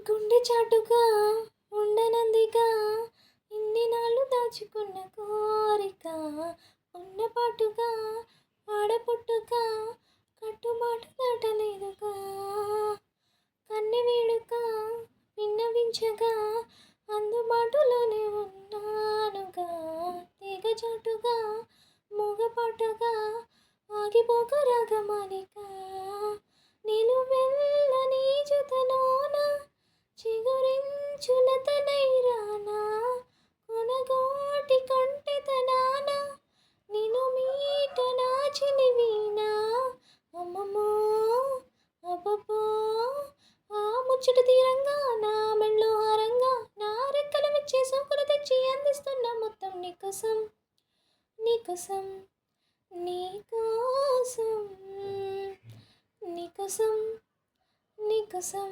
గుండె చాటుగా ఉండనందిగా ఇన్ని నాళ్ళు దాచుకున్న కోరిక ఉన్న పాటుగా ఆడపుట్టుగా కట్టుబాటు దాటలేదుగా కన్నె వేడుక విన్నవించగా అందుబాటులోనే ఉన్నానుగా తీగ చాటుగా మూగపాటగా ఆగిపోక రాగమాలిక నేను వెళ్ళని జతలోన చిగురించులతనై రానా కొనగోటి కంటెతనాన నిన్ను మీట నా చిలివీనా అమ్మమ్మో అబ్బబ్బో ఆ ముచ్చట తీరంగా నా మెళ్ళో హారంగా నా రెక్కలు విచ్చే సోకులు తెచ్చి అందిస్తున్న మొత్తం నీకోసం నీకోసం నీకోసం నీకోసం నీకోసం